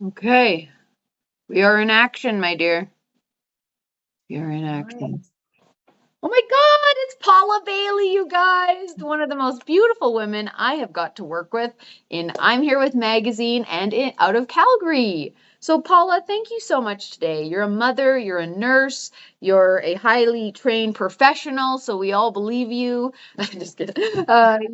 Okay, we are in action, my dear. We are in All right. action. Oh my God, it's Paula Bailey, you guys. One of the most beautiful women I have got to work with in I'm Here with Magazine and out of Calgary. So, Paula, thank you so much today. You're a mother, you're a nurse, you're a highly trained professional, so we all believe you. Just kidding.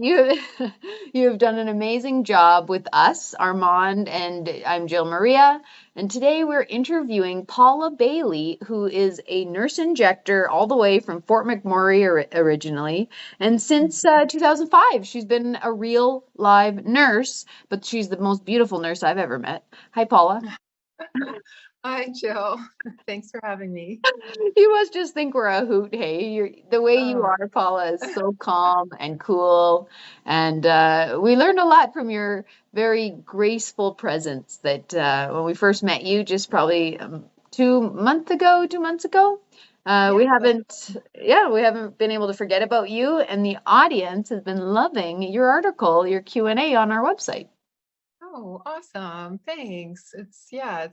You have done an amazing job with us, Armand, and I'm Jill Maria. And today we're interviewing Paula Bailey, who is a nurse injector all the way from Fort McMurray originally. And since 2005, she's been a real live nurse, but she's the most beautiful nurse I've ever met. Hi, Paula. Hi, Jill. Thanks for having me. You must just think we're a hoot. Hey, the way you Oh, are, Paula, is so calm and cool. And we learned a lot from your very graceful presence that when we first met you, just probably 2 months ago. yeah. We haven't, yeah, we haven't been able to forget about you, and the audience has been loving your article, your Q&A on our website. Oh, awesome. Thanks. It's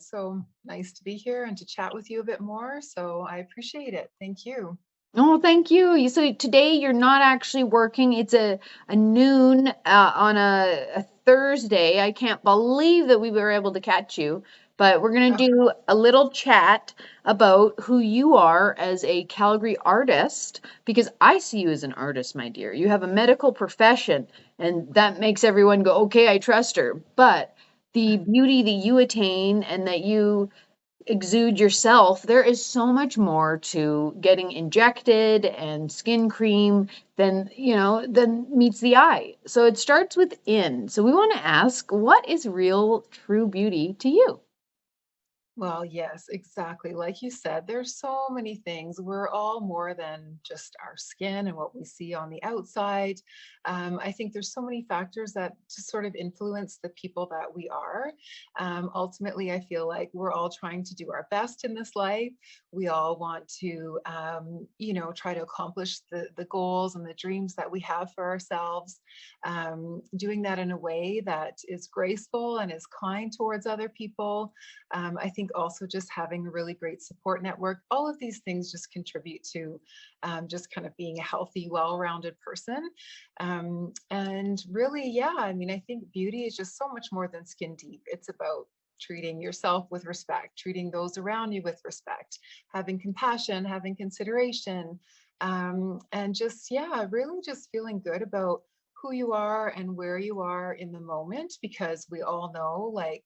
so nice to be here and to chat with you a bit more. So I appreciate it. Thank you. Oh, thank you. So today you're not actually working. It's a noon on a Thursday. I can't believe that we were able to catch you, but we're going Oh, to do a little chat about who you are as a Calgary artist, because I see you as an artist, my dear. You have a medical profession, and that makes everyone go, okay, I trust her. But the beauty that you attain and that you exude yourself, there is so much more to getting injected and skin cream than meets the eye. So it starts within. So we want to ask, what is real true beauty to you? well, yes, exactly. Like you said, there's so many things. We're all more than just our skin and what we see on the outside. I think there's so many factors that just sort of influence the people that we are. Ultimately, I feel like we're all trying to do our best in this life. We all want to, try to accomplish the goals and the dreams that we have for ourselves. Doing that in a way that is graceful and is kind towards other people. I think also just having a really great support network, all of these things just contribute to just kind of being a healthy, well rounded person. And really, yeah, I mean, I think beauty is just so much more than skin deep. It's about treating yourself with respect, treating those around you with respect, having compassion, having consideration, and just, yeah, really just feeling good about who you are and where you are in the moment, because we all know, like,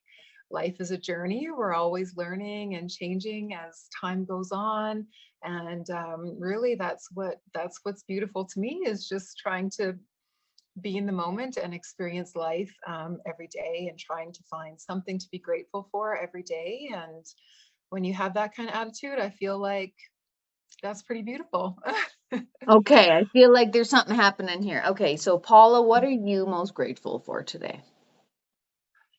life is a journey. We're always learning and changing as time goes on. And really, that's what's beautiful to me, is just trying to be in the moment and experience life every day, and trying to find something to be grateful for every day. And when you have that kind of attitude, I feel like that's pretty beautiful. Okay, I feel like there's something happening here. Okay, so Paula, what are you most grateful for today?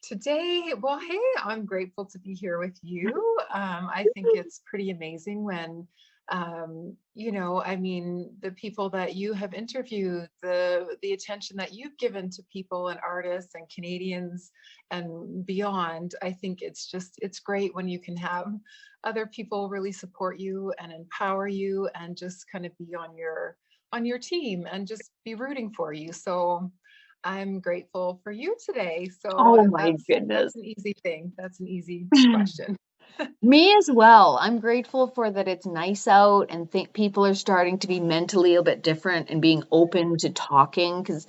Today, well, hey, I'm grateful to be here with you. I think it's pretty amazing when, I mean, the people that you have interviewed, the attention that you've given to people and artists and Canadians and beyond. I think it's great when you can have other people really support you and empower you and just kind of be on your team and just be rooting for you. So I'm grateful for you today. So Oh my that's goodness. an easy thing. That's an easy question. Me as well. I'm grateful for that it's nice out and think people are starting to be mentally a bit different and being open to talking. Because,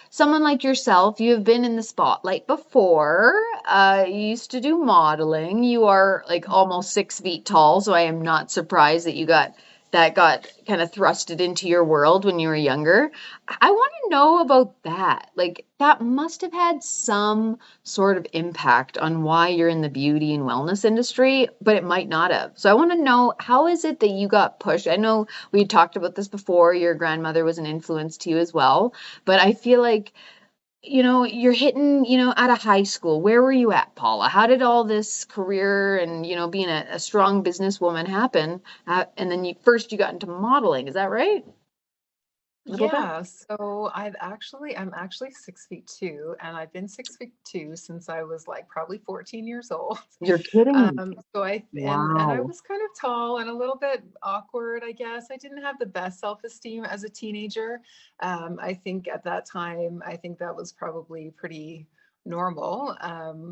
someone like yourself, you have been in the spotlight before. You used to do modeling. You are like almost 6 feet tall, so I am not surprised that got kind of thrusted into your world when you were younger. I want to know about that. Like, that must have had some sort of impact on why you're in the beauty and wellness industry, but it might not have. So I want to know, how is it that you got pushed? I know we talked about this before. Your grandmother was an influence to you as well, but I feel like, you're hitting, out of high school. Where were you at, Paula? How did all this career and, being a strong businesswoman happen? And then you got into modeling. Is that right? a little bit? Yeah, so I'm actually 6'2", and I've been 6'2" since I was like probably 14 years old. You're kidding. And I Wow. was kind of tall and a little bit awkward, I guess. I didn't have the best self-esteem as a teenager. I think at that time, I think that was probably pretty normal.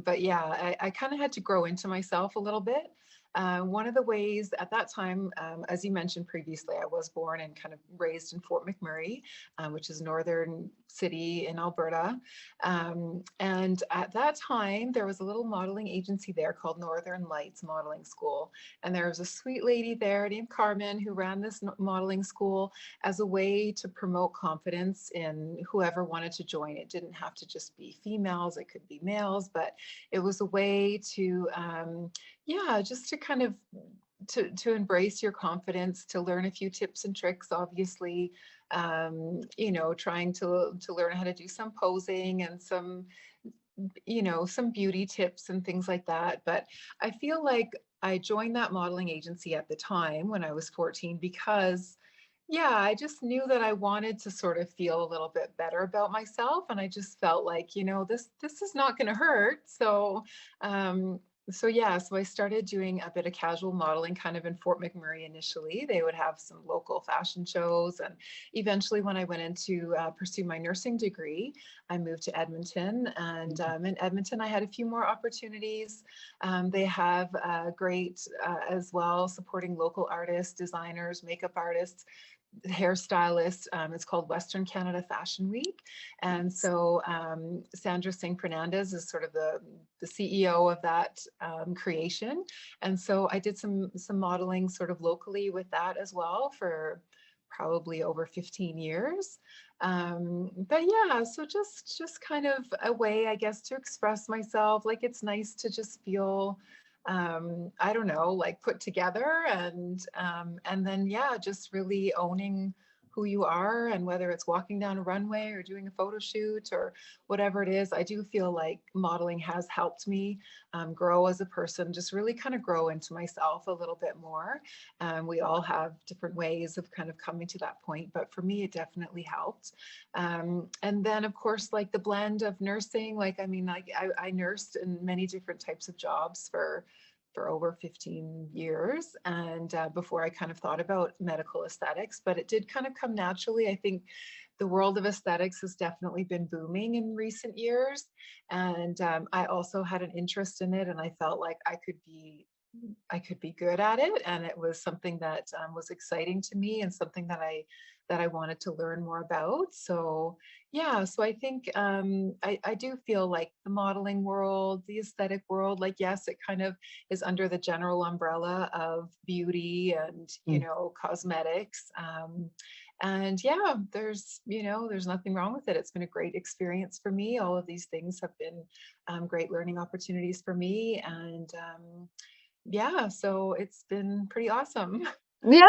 But yeah, I kind of had to grow into myself a little bit. One of the ways at that time, as you mentioned previously, I was born and kind of raised in Fort McMurray, which is northern city in Alberta. And at that time, there was a little modeling agency there called Northern Lights Modeling School. And there was a sweet lady there named Carmen who ran this modeling school as a way to promote confidence in whoever wanted to join. It didn't have to just be females, it could be males, but it was a way to yeah, just to kind of to embrace your confidence, to learn a few tips and tricks, obviously, trying to learn how to do some posing and some, some beauty tips and things like that. But I feel like I joined that modeling agency at the time when I was 14 because yeah, I just knew that I wanted to sort of feel a little bit better about myself, and I just felt like, this is not going to hurt. Um, so yeah, so I started doing a bit of casual modeling kind of in Fort McMurray initially. They would have some local fashion shows, and eventually when I went into pursue my nursing degree, I moved to Edmonton, and in Edmonton I had a few more opportunities. They have great as well supporting local artists, designers, makeup artists, hairstylist. It's called Western Canada Fashion Week. And so Sandra Singh Fernandez is sort of the CEO of that creation. And so I did some modeling sort of locally with that as well for probably over 15 years. But yeah, so just kind of a way, I guess, to express myself. Like it's nice to just feel I don't know, like put together and then yeah, just really owning who you are, and whether it's walking down a runway or doing a photo shoot or whatever it is, I do feel like modeling has helped me grow as a person, just really kind of grow into myself a little bit more. We all have different ways of kind of coming to that point, but for me, it definitely helped. And then of course, like the blend of nursing, like, I mean, like I nursed in many different types of jobs for over 15 years, and before I kind of thought about medical aesthetics, but it did kind of come naturally. I think the world of aesthetics has definitely been booming in recent years, and I also had an interest in it, and I felt like I could be good at it, and it was something that was exciting to me and something that I wanted to learn more about. So yeah, so I think I do feel like the modeling world, the aesthetic world, like yes, it kind of is under the general umbrella of beauty and cosmetics. And yeah, there's nothing wrong with it. It's been a great experience for me. All of these things have been great learning opportunities for me, and yeah, so it's been pretty awesome. Yeah,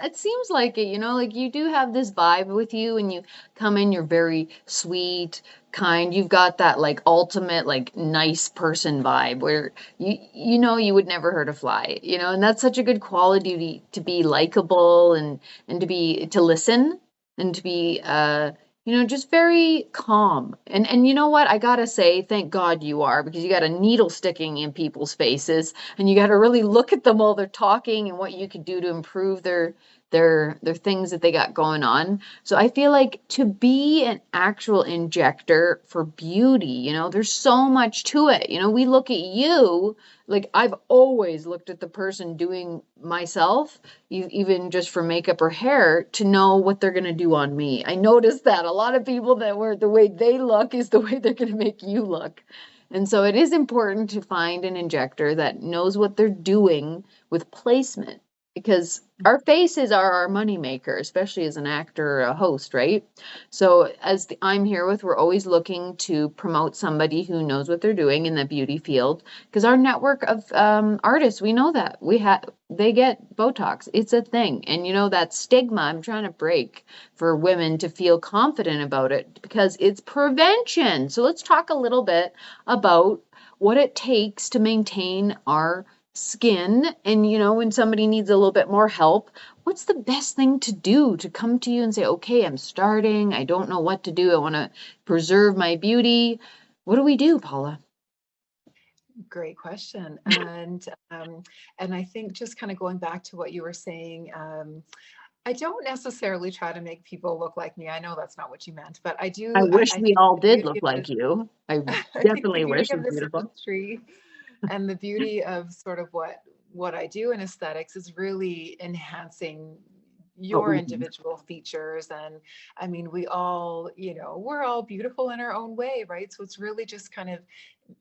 it seems like it, like you do have this vibe with you and you come in, you're very sweet, kind. You've got that like ultimate like nice person vibe where you would never hurt a fly, and that's such a good quality to be likable and to listen and to be just very calm. And you know what? I gotta say, thank God you are, because you got a needle sticking in people's faces and you got to really look at them while they're talking and what you could do to improve their things that they got going on. So I feel like to be an actual injector for beauty, there's so much to it. We look at you, like I've always looked at the person doing myself, even just for makeup or hair, to know what they're going to do on me. I noticed that a lot of people that were the way they look is the way they're going to make you look. And so it is important to find an injector that knows what they're doing with placement, because our faces are our moneymaker, especially as an actor or a host, right? So I'm here with, we're always looking to promote somebody who knows what they're doing in the beauty field, because our network of artists, we know that they get Botox. It's a thing. And that stigma I'm trying to break for women to feel confident about it, because it's prevention. So let's talk a little bit about what it takes to maintain our skin, and when somebody needs a little bit more help, what's the best thing to do to come to you and say, okay, I'm starting, I don't know what to do, I want to preserve my beauty? What do we do, Paula? Great question. And I think just kind of going back to what you were saying, I don't necessarily try to make people look like me. I know that's not what you meant, but I I do. wish I we think all the did beauty look of like this, you. I I think the definitely beauty wish of you're this beautiful. industry and the beauty of sort of what I do in aesthetics is really enhancing What your we do. individual features. And I mean, we all, we're all beautiful in our own way, right? So it's really just kind of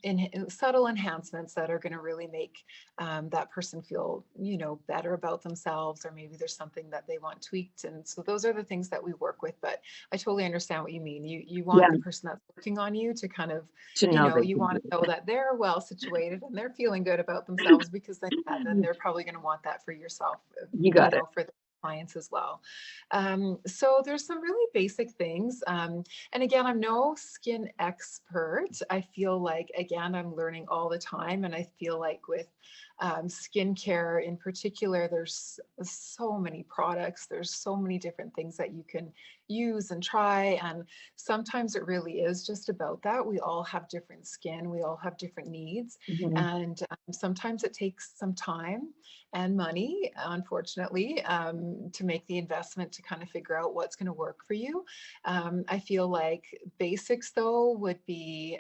in subtle enhancements that are going to really make that person feel better about themselves, or maybe there's something that they want tweaked. And so those are the things that we work with. But I totally understand what you mean. You want Yeah, the person that's working on you to kind of, to know they you can want do to know that they're well situated and they're feeling good about themselves, because then, yeah, then it. they're probably going to want that for yourself, You got it. for the clients as well. So there's some really basic things. And again, I'm no skin expert. I feel like, again, I'm learning all the time. And I feel like with skincare in particular, there's so many products, there's so many different things that you can use and try. And sometimes it really is just about that. We all have different skin, we all have different needs. Mhm. And sometimes it takes some time and money, unfortunately, to make the investment to kind of figure out what's going to work for you. I feel like basics though would be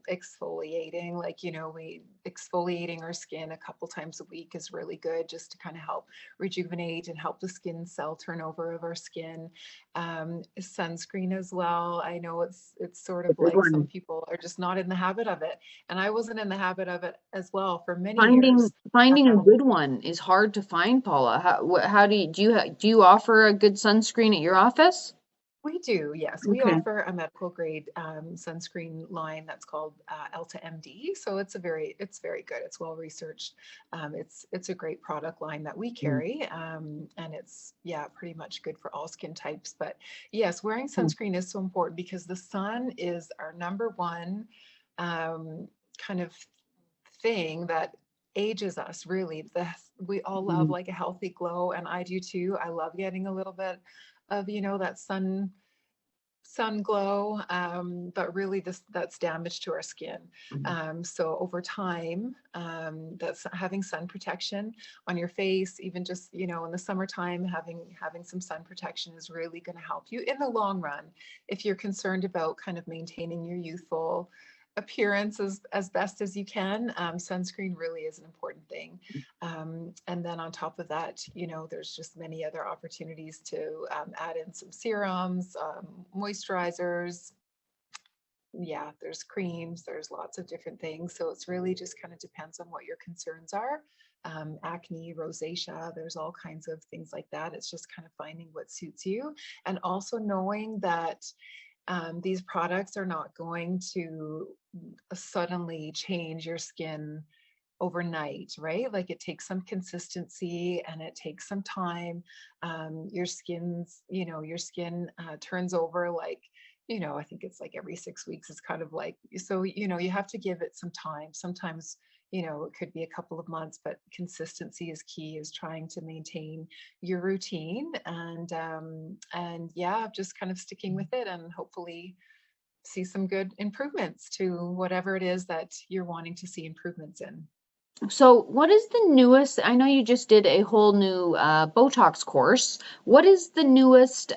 exfoliating. Like, we exfoliating our skin a couple times a week is really good, just to kind of help rejuvenate and help the skin cell turnover of our skin. Sunscreen as well. I know it's sort A of big like some one. people are just not in the habit of it, and I wasn't in the habit of it as well for many Finding years. finding a Um, good one is hard to find, Paula. How do you offer a good sunscreen at your office? We do, yes. We Okay. offer a medical grade sunscreen line that's called Elta MD. So it's very good. It's well researched. It's a great product line that we Mm, carry, and it's, yeah, pretty much good for all skin types. But yes, wearing mm, sunscreen is so important because the sun is our number one um, kind of thing that ages us. Really, we all love mm, like a healthy glow, and I do too. I love getting a little bit of that sun glow, but really that's damage to our skin. mm. So over time, that's having sun protection on your face, even just in the summertime, having some sun protection is really going to help you in the long run. If you're concerned about kind of maintaining your youthful appearance as best as you can, sunscreen really is an important thing. And then on top of that, there's just many other opportunities to add in some serums, moisturizers. Yeah, there's creams, there's lots of different things. So it's really just kind of depends on what your concerns are. Acne, rosacea, there's all kinds of things like that. It's just kind of finding what suits you, and also knowing that these products are not going to suddenly change your skin overnight, right? Like it takes some consistency and it takes some time. Your skin turns over like, I think it's like every 6 weeks is kind of like, so, you have to give it some time. Sometimes, it could be a couple of months, but consistency is key, is trying to maintain your routine and yeah, just kind of sticking with it and hopefully see some good improvements to whatever it is that you're wanting to see improvements in. So, what is the newest? I know you just did a whole new Botox course. What is the newest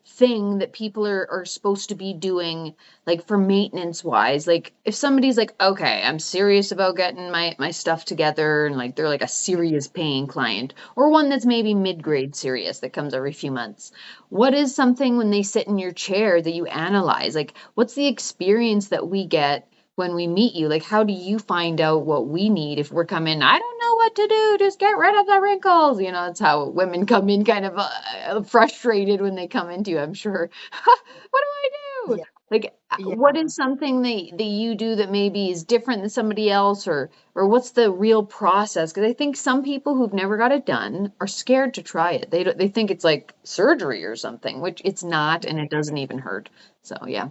thing that people are supposed to be doing, like for maintenance wise? Like, if somebody's like, okay, I'm serious about getting my stuff together, and like they're like a serious paying client, or one that's maybe mid-grade serious that comes every few months. What is something when they sit in your chair that you analyze? Like, what's the experience that we get when we meet you? Like, how do you find out what we need if we're coming, I don't know what to do, just get rid of the wrinkles? That's how women come in kind of frustrated when they come into you, I'm sure. What do I do? Yeah, Like, what yeah. is something that you do that maybe is different than somebody else, or what's the real process? Because I think some people who've never got it done are scared to try it. They think it's like surgery or something, which it's not, and it doesn't even hurt. So yeah.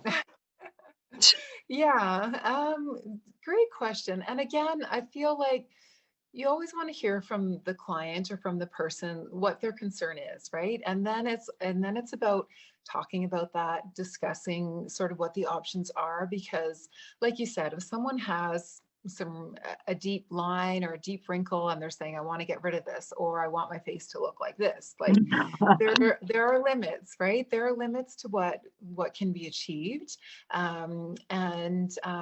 Yeah, great question. And again, I feel like, you always want to hear from the client or from the person what their concern is, right? And then it's about talking about that, discussing sort of what the options are, because like you said, if someone has a deep line or a deep wrinkle and they're saying, I want to get rid of this, or I want my face to look like this, like there are limits, right? There are limits to what can be achieved.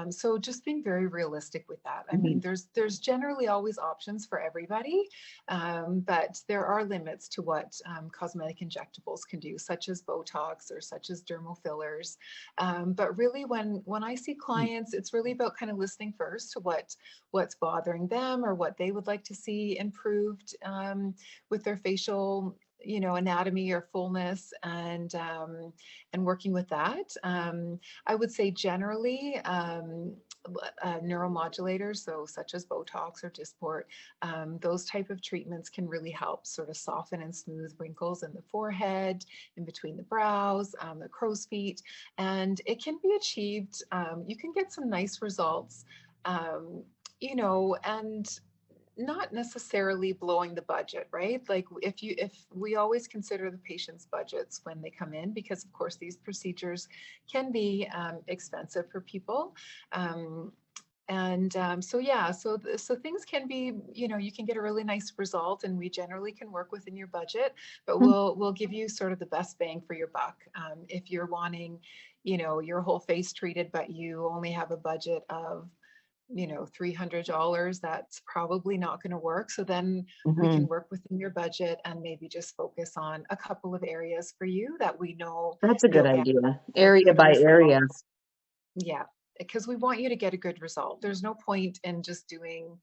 So just being very realistic with that. I mean, Mhm. there's generally always options for everybody, but there are limits to what cosmetic injectables can do, such as Botox or such as dermal fillers. But really, when I see clients, it's really about kind of listening first to what's bothering them or what they would like to see improved with their facial, anatomy or fullness, and working with that. I would say generally, neuromodulators, so such as Botox or Dysport, those type of treatments can really help sort of soften and smooth wrinkles in the forehead, in between the brows, the crow's feet, and it can be achieved. You can get some nice results, um, and not necessarily blowing the budget, right? Like if we always consider the patient's budgets when they come in, because of course these procedures can be expensive for people. So yeah, so things can be, you can get a really nice result, and we generally can work within your budget, but we'll give you sort of the best bang for your buck. If you're wanting, your whole face treated, but you only have a budget of $300, that's probably not going to work. So then we can Mhm. work within your budget and maybe just focus on a couple of areas for you that we know That's a good you'll get idea. a Area good by area. result. Yeah, because we want you to get a good result. There's no point in just doing,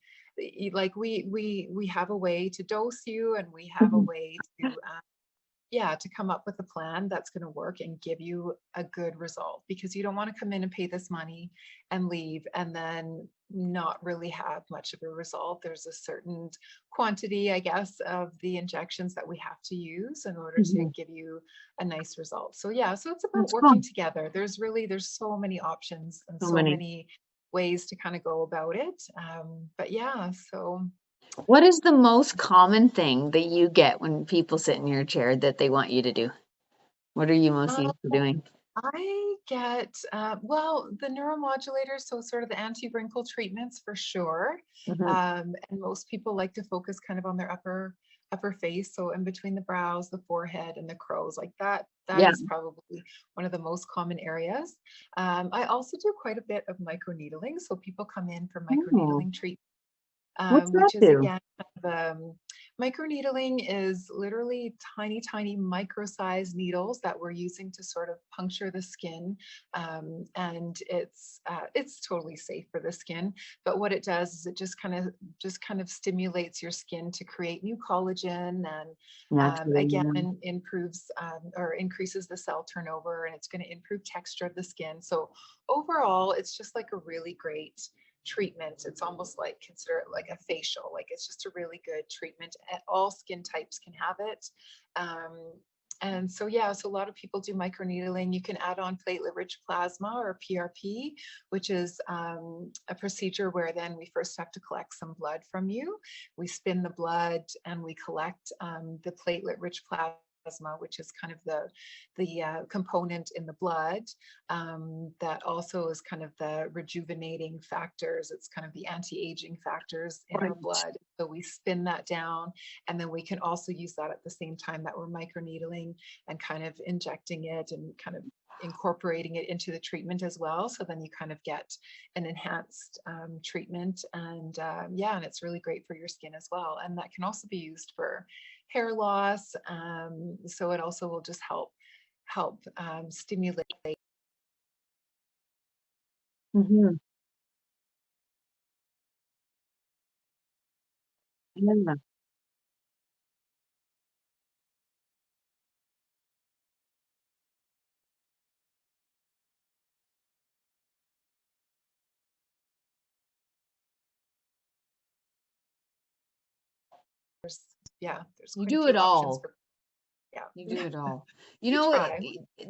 like, we have a way to dose you, and we have a Mhm. way to yeah, to come up with a plan that's going to work and give you a good result, because you don't want to come in and pay this money and leave and then not really have much of a result. There's a certain quantity, I guess, of the injections that we have to use in order to Mhm. give you a nice result. So yeah, so it's about That's cool. working together. There's so many options and So so many. many ways to kind of go about it. But yeah, so What is the most common thing that you get when people sit in your chair that they want you to do? What are you most uh, used to doing? I get, well, the neuromodulators, so sort of the anti-wrinkle treatments for sure. Mhm. And most people like to focus kind of on their upper face, so in between the brows, the forehead, and the crows, like that. That Yeah. is probably one of the most common areas. I also do quite a bit of microneedling, so people come in for Oh, microneedling treatment, what's that which is do? again kind of, microneedling is literally tiny, tiny micro-sized needles that we're using to sort of puncture the skin, and it's totally safe for the skin. But what it does is it just kind of stimulates your skin to create new collagen, and Naturally, again yeah. improves or increases the cell turnover, and it's going to improve texture of the skin. So overall, it's just like a really great treatment. It's almost like, consider it like a facial. Like, it's just a really good treatment. All skin types can have it. Um, and so, yeah, so a lot of people do microneedling. You can add on platelet-rich plasma, or PRP, which is a procedure where then we first have to collect some blood from you. We spin the blood and we collect the platelet-rich plasma, which is kind of the component in the blood that also is kind of the rejuvenating factors. It's kind of the anti-aging factors in our Right. blood. So we spin that down, and then we can also use that at the same time that we're microneedling and kind of injecting it and kind of incorporating it into the treatment as well. So then you kind of get an enhanced treatment, and yeah, and it's really great for your skin as well. And that can also be used for hair loss. So it also will just help stimulate. Mhm. Yeah. There's yeah, there's You quite a do few it options all. for yeah. You do it all. You We know, try.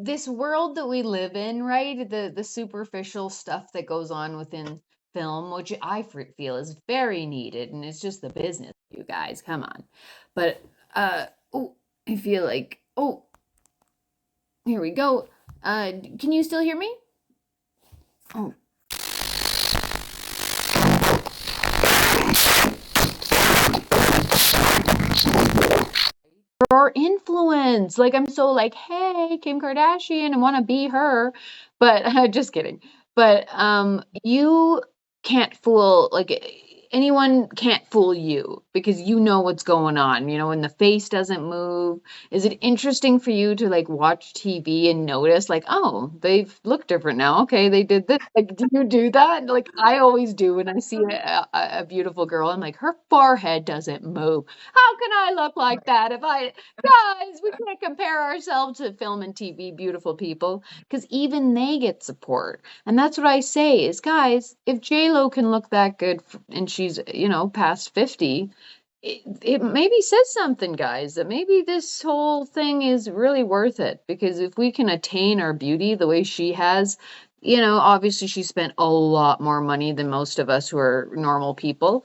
this world that we live in, right? The superficial stuff that goes on within film, which I feel is very needed, and it's just the business, you guys, come on. But oh, I feel like, oh, here we go. Can you still hear me? Oh, or influence. Like I'm so like, hey, Kim Kardashian, I want to be her, but just kidding. But you can't fool anyone can't fool you because you know what's going on. You know, when the face doesn't move. Is it interesting for you to like watch TV and notice like, oh, they've looked different now. Okay, they did this. Like, do you do that? Like I always do when I see a beautiful girl. I'm like, her forehead doesn't move. How can I look like Right. that if I, guys, we can't compare ourselves to film and TV beautiful people because even they get support. And that's what I say is, guys, if J-Lo can look that good and she's, you know, past 50, it maybe says something, guys, that maybe this whole thing is really worth it because if we can attain our beauty the way she has, you know, obviously she spent a lot more money than most of us who are normal people,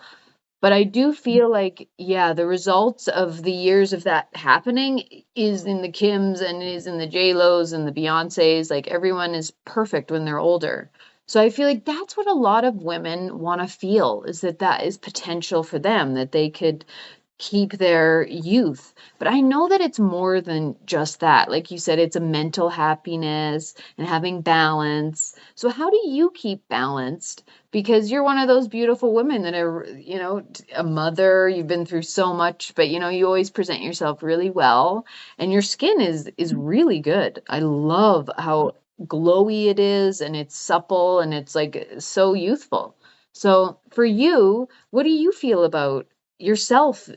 but I do feel like, yeah, the results of the years of that happening is in the Kims and is in the J-Los and the Beyoncés. Like everyone is perfect when they're older. So I feel like that's what a lot of women want to feel is that that is potential for them, that they could keep their youth. But I know that it's more than just that. Like you said, it's a mental happiness and having balance. So how do you keep balanced? Because you're one of those beautiful women that are, you know, a mother, you've been through so much, but you know, you always present yourself really well and your skin is really good. I love how glowy it is and it's supple and it's like so youthful. So for you, what do you feel about yourself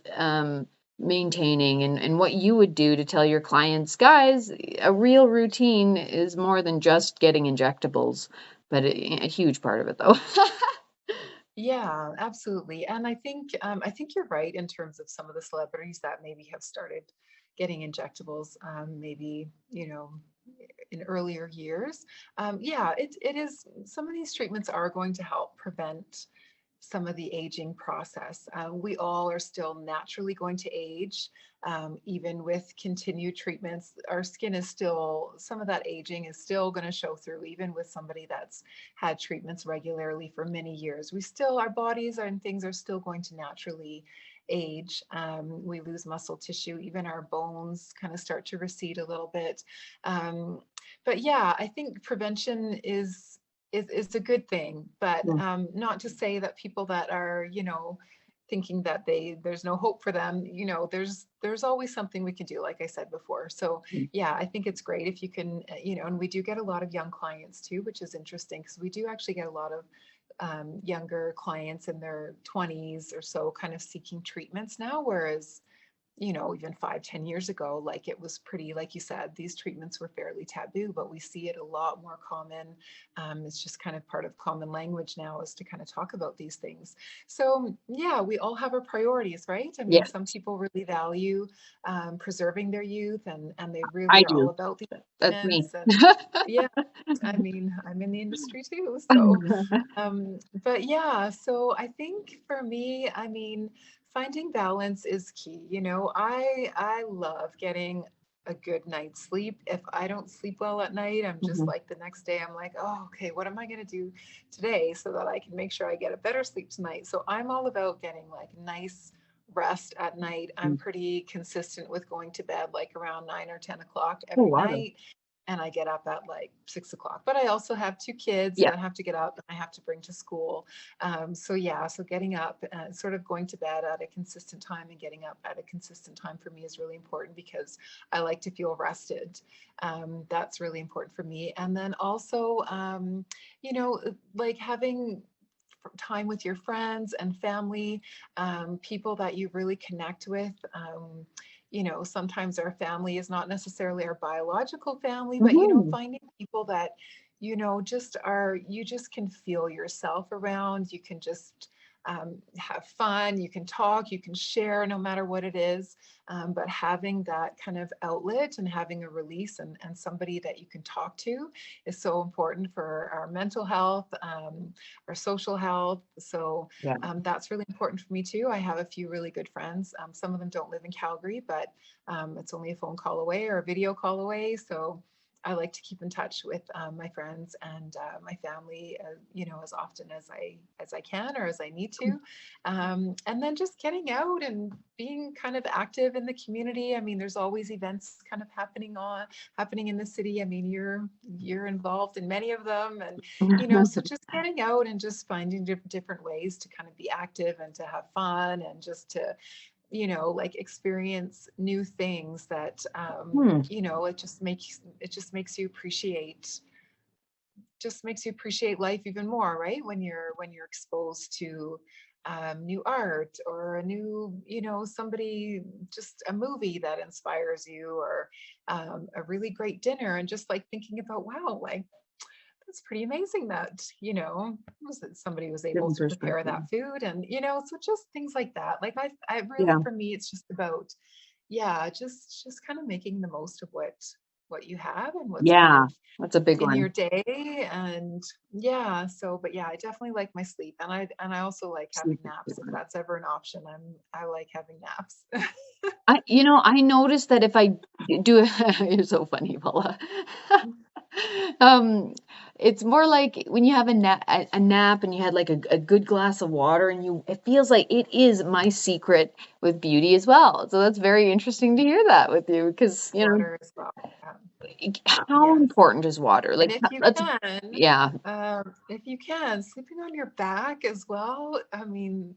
maintaining and what you would do to tell your clients, guys, a real routine is more than just getting injectables, but a huge part of it though. Yeah, absolutely. And I think you're right in terms of some of the celebrities that maybe have started getting injectables, maybe, you know, in earlier years. Yeah, it is, some of these treatments are going to help prevent some of the aging process. We all are still naturally going to age, even with continued treatments. Our skin is still, some of that aging is still going to show through, even with somebody that's had treatments regularly for many years. We still, our bodies and things are still going to naturally age. We lose muscle tissue, even our bones kind of start to recede a little bit. Um, but yeah, I think prevention is a good thing, but Mm, not to say that people that are, you know, thinking that there's no hope for them, you know, there's always something we can do, like I said before. So mm. yeah, I think it's great if you can, you know, and we do get a lot of young clients too, which is interesting because we do actually get a lot of younger clients in their 20s or so kind of seeking treatments now, whereas, you know, even 5, 10 years ago, like it was pretty, like you said, these treatments were fairly taboo, but we see it a lot more common. It's just kind of part of common language now is to kind of talk about these things. So yeah, we all have our priorities, right? I mean, Yeah, some people really value preserving their youth, and they I really are all do. about the That's me. treatments. And yeah, I mean, I'm in the industry too, so but yeah, so I think for me, I mean, finding balance is key. You know, I love getting a good night's sleep. If I don't sleep well at night, I'm just Mhm. like the next day, I'm like, oh, okay, what am I going to do today so that I can make sure I get a better sleep tonight? So I'm all about getting like nice rest at night. I'm pretty consistent with going to bed like around 9 or 10 o'clock Oh, every wow. night, and I get up at like 6 o'clock. But I also have two kids Yeah. that have to get up and I have to bring to school. So yeah, so getting up, sort of going to bed at a consistent time and getting up at a consistent time for me is really important because I like to feel rested. That's really important for me. And then also, you know, like having time with your friends and family, people that you really connect with. You know, sometimes our family is not necessarily our biological family, but, you know, Mhm. finding people that, you know, just are, you just can feel yourself around. You can just have fun, you can talk, you can share no matter what it is. But having that kind of outlet and having a release and somebody that you can talk to is so important for our mental health, our social health. So Yeah. that's really important for me too. I have a few really good friends. Some of them don't live in Calgary, but it's only a phone call away or a video call away. So I like to keep in touch with my friends and my family, as often as I can or as I need to, and then just getting out and being kind of active in the community. I mean, there's always events kind of happening in the city. I mean, you're involved in many of them, and so just getting out and just finding different ways to kind of be active and to have fun and just to like experience new things that Hmm. it just makes you appreciate life even more, right? When you're exposed to new art or a new, somebody, just a movie that inspires you, or a really great dinner, and just like thinking about, wow, like that's pretty amazing that somebody was able Different to prepare perspective. that food, and so just things like that. Like I really, Yeah. for me, it's just about, yeah, just kind of making the most of what you have and what's kind Yeah. of That's a big in your one. day. And yeah, so but yeah, I definitely like my sleep, and I also like having Sleep is a big naps if one. that's ever an option. I like having naps. I noticed that if I do, you're so funny, Paula. Um, it's more like when you have a nap and you had like a good glass of water and it feels like it is my secret with beauty as well. So that's very interesting to hear that with you because, Water as well. how Yes. important is water? And Like that's, yeah, if you can, sleeping on your back as well. I mean,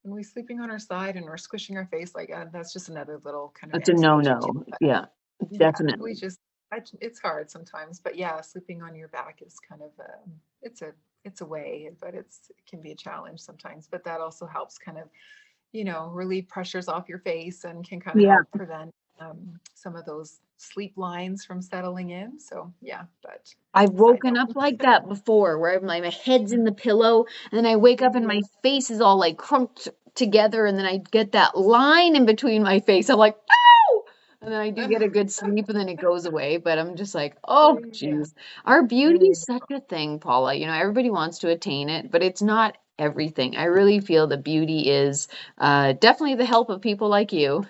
when we're sleeping on our side and we're squishing our face, like that's just another little kind of that's a anti-aging tip. no-no. Yeah, Yeah, we definitely. just, it's hard sometimes, but yeah, sleeping on your back is kind of it's a it's a way, but it can be a challenge sometimes. But that also helps kind of relieve pressures off your face and can kind of Yeah. help prevent some of those sleep lines from settling in. So yeah, but I've side woken note. up like that before, where my head's in the pillow, and then I wake up and Yeah. my face is all like crunked together, and then I get that line in between my face. I'm like, no! And then I do get a good sleep, and then it goes away. But I'm just like, oh, Yeah. geez. Our I beauty is such a thing, Paula. Everybody wants to attain it, but it's not everything. I really feel that beauty is definitely the help of people like you.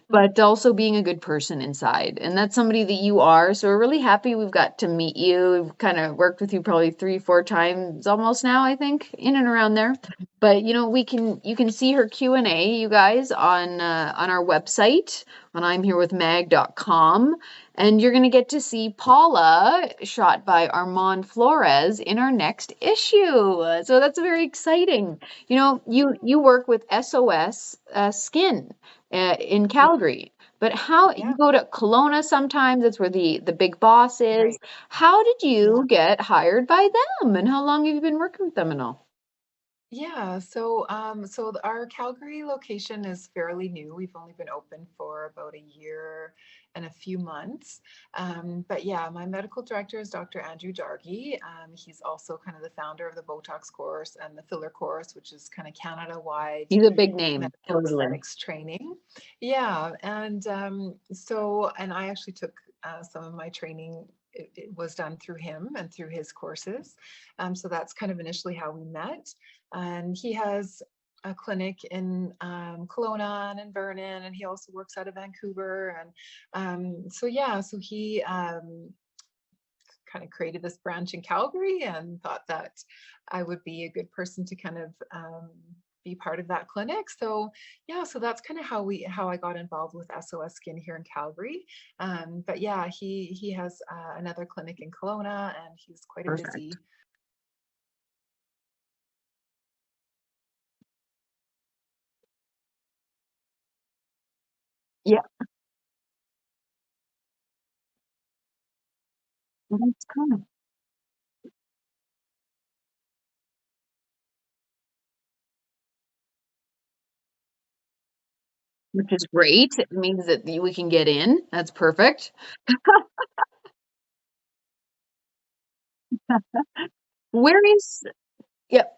But also being a good person inside. And that's somebody that you are. So we're really happy we've got to meet you. We've kind of worked with you probably 3, 4 times almost now, I think, in and around there. But you can see her Q&A, you guys, on our website on imherewithmag.com. And you're going to get to see Paula shot by Armand Flores in our next issue. So that's very exciting. You work with SOS Skin in Yeah. Calgary. But how you Yeah. go to Kelowna sometimes, that's where the big boss is. Right. How did Yeah. you get hired by them? And how long have you been working with them and all? Yeah, our Calgary location is fairly new. We've only been open for about a year and a few months. But yeah, my medical director is Dr. Andrew Dargy. He's also kind of the founder of the Botox course and the filler course, which is kind of Canada-wide He's a big name, medical totally. aesthetics training. Yeah, and I actually took some of my training. It was done through him and through his courses. So that's kind of initially how we met. And he has a clinic in Kelowna and in Vernon, and he also works out of Vancouver. And so yeah, so he kind of created this branch in Calgary and thought that I would be a good person to kind of be part of that clinic. So yeah, so that's kind of how I got involved with SOS Skin here in Calgary. But yeah, he has another clinic in Kelowna, and he's quite a Perfect. busy. Yeah, that's kind which is great. It means that we can get in. That's perfect. Where is, yep.